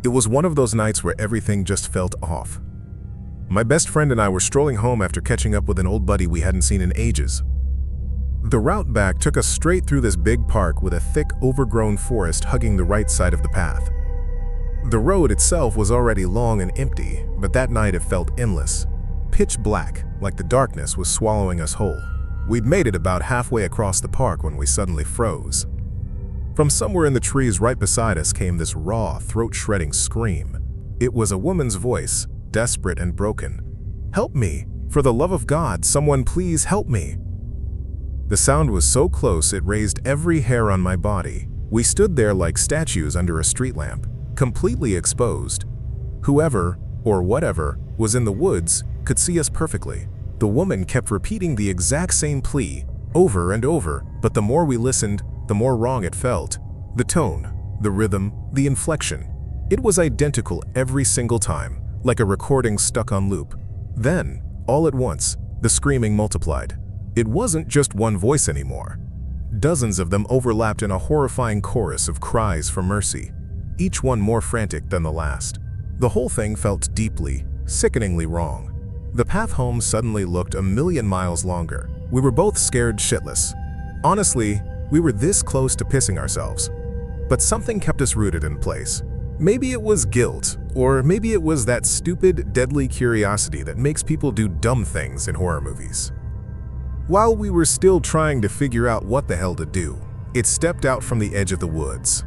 It was one of those nights where everything just felt off. My best friend and I were strolling home after catching up with an old buddy we hadn't seen in ages. The route back took us straight through this big park with a thick, overgrown forest hugging the right side of the path. The road itself was already long and empty, but that night it felt endless. Pitch black, like the darkness was swallowing us whole. We'd made it about halfway across the park when we suddenly froze. From somewhere in the trees right beside us came this raw, throat-shredding scream. It was a woman's voice, desperate and broken. "Help me! For the love of God, someone please help me!" The sound was so close it raised every hair on my body. We stood there like statues under a street lamp, completely exposed. Whoever, or whatever, was in the woods could see us perfectly. The woman kept repeating the exact same plea, over and over, but the more we listened, the more wrong it felt. The tone, the rhythm, the inflection. It was identical every single time, like a recording stuck on loop. Then, all at once, the screaming multiplied. It wasn't just one voice anymore. Dozens of them overlapped in a horrifying chorus of cries for mercy, each one more frantic than the last. The whole thing felt deeply, sickeningly wrong. The path home suddenly looked a million miles longer. We were both scared shitless. Honestly, we were this close to pissing ourselves. But something kept us rooted in place. Maybe it was guilt, or maybe it was that stupid, deadly curiosity that makes people do dumb things in horror movies. While we were still trying to figure out what the hell to do, it stepped out from the edge of the woods.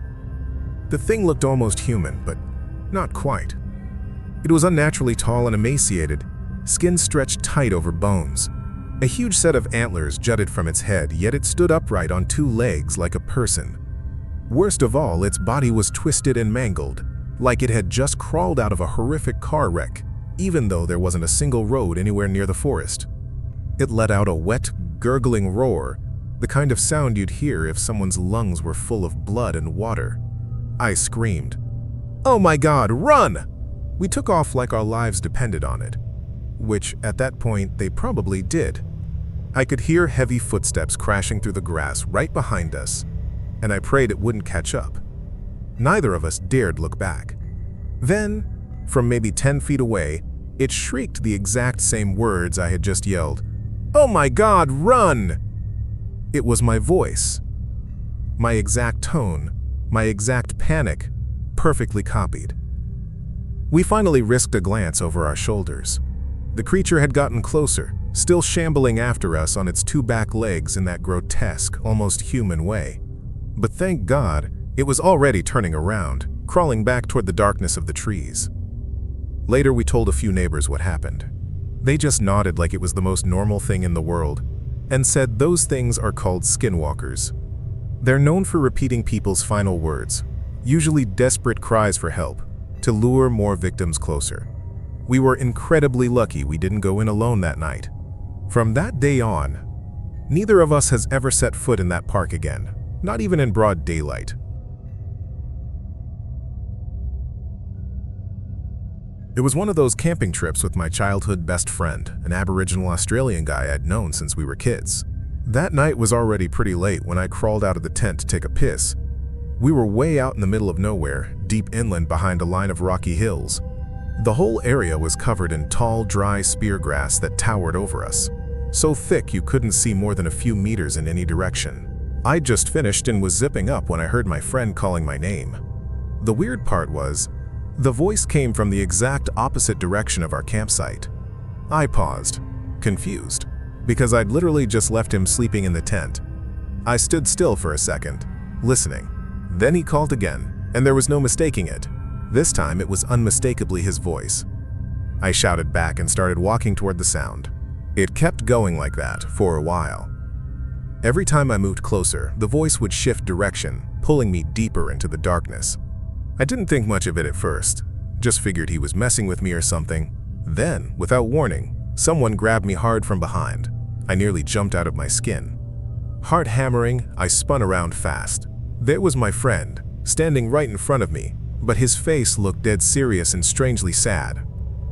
The thing looked almost human, but not quite. It was unnaturally tall and emaciated, skin stretched tight over bones. A huge set of antlers jutted from its head, yet it stood upright on two legs like a person. Worst of all, its body was twisted and mangled, like it had just crawled out of a horrific car wreck, even though there wasn't a single road anywhere near the forest. It let out a wet, gurgling roar, the kind of sound you'd hear if someone's lungs were full of blood and water. I screamed, "Oh my God, run!" We took off like our lives depended on it, which at that point they probably did. I could hear heavy footsteps crashing through the grass right behind us, and I prayed it wouldn't catch up. Neither of us dared look back. Then, from maybe 10 feet away, it shrieked the exact same words I had just yelled. "Oh my God, run!" It was my voice. My exact tone, my exact panic, perfectly copied. We finally risked a glance over our shoulders. The creature had gotten closer, still shambling after us on its two back legs in that grotesque, almost human way. But thank God, it was already turning around, crawling back toward the darkness of the trees. Later, we told a few neighbors what happened. They just nodded like it was the most normal thing in the world, and said those things are called skinwalkers. They're known for repeating people's final words, usually desperate cries for help, to lure more victims closer. We were incredibly lucky we didn't go in alone that night. From that day on, neither of us has ever set foot in that park again, not even in broad daylight. It was one of those camping trips with my childhood best friend, an Aboriginal Australian guy I'd known since we were kids. That night was already pretty late when I crawled out of the tent to take a piss. We were way out in the middle of nowhere, deep inland behind a line of rocky hills. The whole area was covered in tall, dry spear grass that towered over us, so thick you couldn't see more than a few meters in any direction. I'd just finished and was zipping up when I heard my friend calling my name. The weird part was, the voice came from the exact opposite direction of our campsite. I paused, confused, because I'd literally just left him sleeping in the tent. I stood still for a second, listening. Then he called again, and there was no mistaking it. This time it was unmistakably his voice. I shouted back and started walking toward the sound. It kept going like that for a while. Every time I moved closer, the voice would shift direction, pulling me deeper into the darkness. I didn't think much of it at first, just figured he was messing with me or something. Then, without warning, someone grabbed me hard from behind. I nearly jumped out of my skin. Heart hammering, I spun around fast. There was my friend, standing right in front of me, but his face looked dead serious and strangely sad.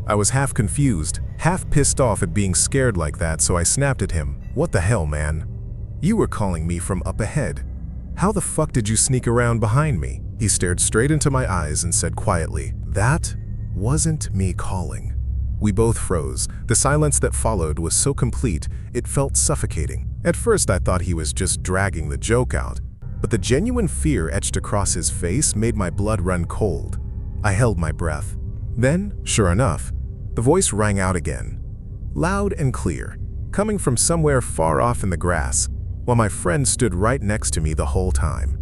I was half confused, half pissed off at being scared like that, so I snapped at him. "What the hell, man? You were calling me from up ahead. "How the fuck did you sneak around behind me?" He stared straight into my eyes and said quietly, "That wasn't me calling." We both froze. The silence that followed was so complete, it felt suffocating. At first I thought he was just dragging the joke out, but the genuine fear etched across his face made my blood run cold. I held my breath. Then, sure enough, the voice rang out again, loud and clear, coming from somewhere far off in the grass, while my friend stood right next to me the whole time.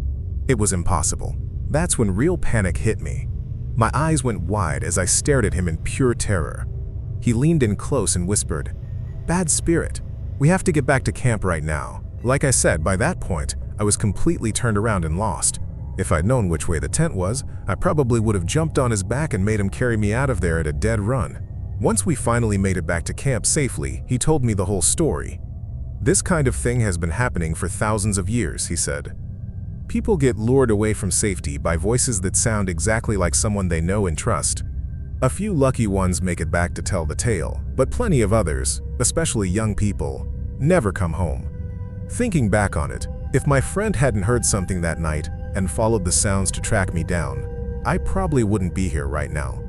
It was impossible. That's when real panic hit me. My eyes went wide as I stared at him in pure terror. He leaned in close and whispered, "Bad spirit, we have to get back to camp right now." Like I said, by that point, I was completely turned around and lost. If I'd known which way the tent was, I probably would have jumped on his back and made him carry me out of there at a dead run. Once we finally made it back to camp safely, he told me the whole story. "This kind of thing has been happening for thousands of years," he said. "People get lured away from safety by voices that sound exactly like someone they know and trust. A few lucky ones make it back to tell the tale, but plenty of others, especially young people, never come home." Thinking back on it, if my friend hadn't heard something that night and followed the sounds to track me down, I probably wouldn't be here right now.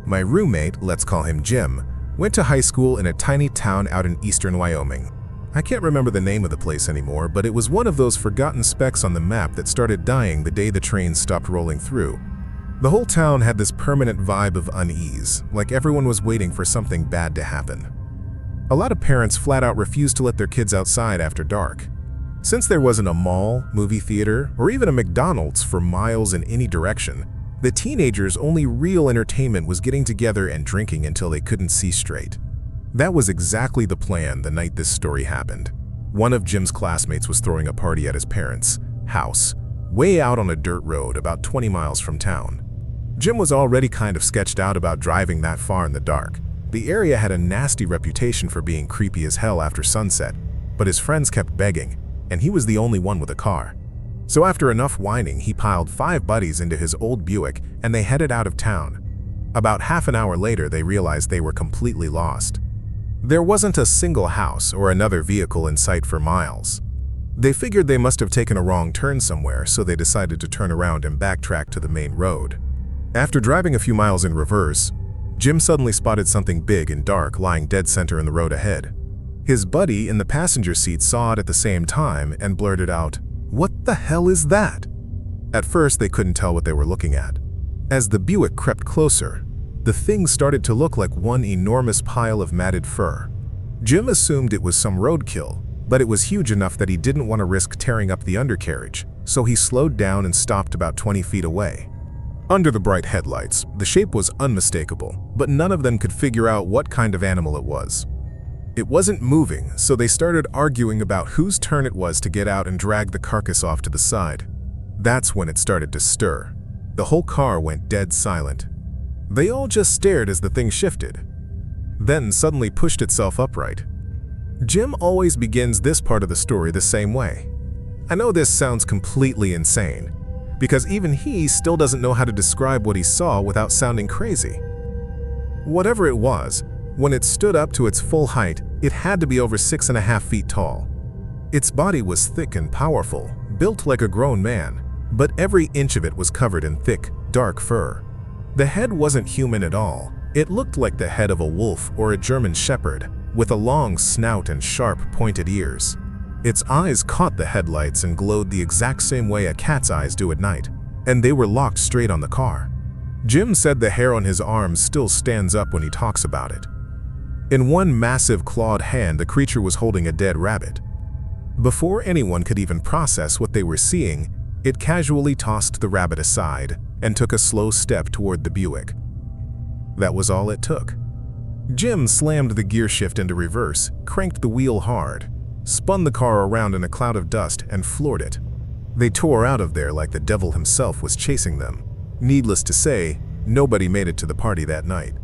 My roommate, let's call him Jim, went to high school in a tiny town out in eastern Wyoming. I can't remember the name of the place anymore, but it was one of those forgotten specks on the map that started dying the day the train stopped rolling through. The whole town had this permanent vibe of unease, like everyone was waiting for something bad to happen. A lot of parents flat out refused to let their kids outside after dark. Since there wasn't a mall, movie theater, or even a McDonald's for miles in any direction, the teenagers' only real entertainment was getting together and drinking until they couldn't see straight. That was exactly the plan the night this story happened. One of Jim's classmates was throwing a party at his parents' house, way out on a dirt road about 20 miles from town. Jim was already kind of sketched out about driving that far in the dark. The area had a nasty reputation for being creepy as hell after sunset, but his friends kept begging, and he was the only one with a car. So after enough whining, he piled 5 buddies into his old Buick and they headed out of town. About half an hour later, they realized they were completely lost. There wasn't a single house or another vehicle in sight for miles. They figured they must have taken a wrong turn somewhere, so they decided to turn around and backtrack to the main road. After driving a few miles in reverse, Jim suddenly spotted something big and dark lying dead center in the road ahead. His buddy in the passenger seat saw it at the same time and blurted out, "What the hell is that?" At first, they couldn't tell what they were looking at. As the Buick crept closer, the thing started to look like one enormous pile of matted fur. Jim assumed it was some roadkill, but it was huge enough that he didn't want to risk tearing up the undercarriage, so he slowed down and stopped about 20 feet away. Under the bright headlights, the shape was unmistakable, but none of them could figure out what kind of animal it was. It wasn't moving, so they started arguing about whose turn it was to get out and drag the carcass off to the side. That's when it started to stir. The whole car went dead silent. They all just stared as the thing shifted, then suddenly pushed itself upright. Jim always begins this part of the story the same way. I know this sounds completely insane, because even he still doesn't know how to describe what he saw without sounding crazy. Whatever it was, when it stood up to its full height, it had to be over 6.5 feet tall. Its body was thick and powerful, built like a grown man, but every inch of it was covered in thick, dark fur. The head wasn't human at all. It looked like the head of a wolf or a German shepherd, with a long snout and sharp, pointed ears. Its eyes caught the headlights and glowed the exact same way a cat's eyes do at night, and they were locked straight on the car. Jim said the hair on his arms still stands up when he talks about it. In one massive clawed hand, the creature was holding a dead rabbit. Before anyone could even process what they were seeing, it casually tossed the rabbit aside and took a slow step toward the Buick. That was all it took. Jim slammed the gear shift into reverse, cranked the wheel hard, spun the car around in a cloud of dust, and floored it. They tore out of there like the devil himself was chasing them. Needless to say, nobody made it to the party that night.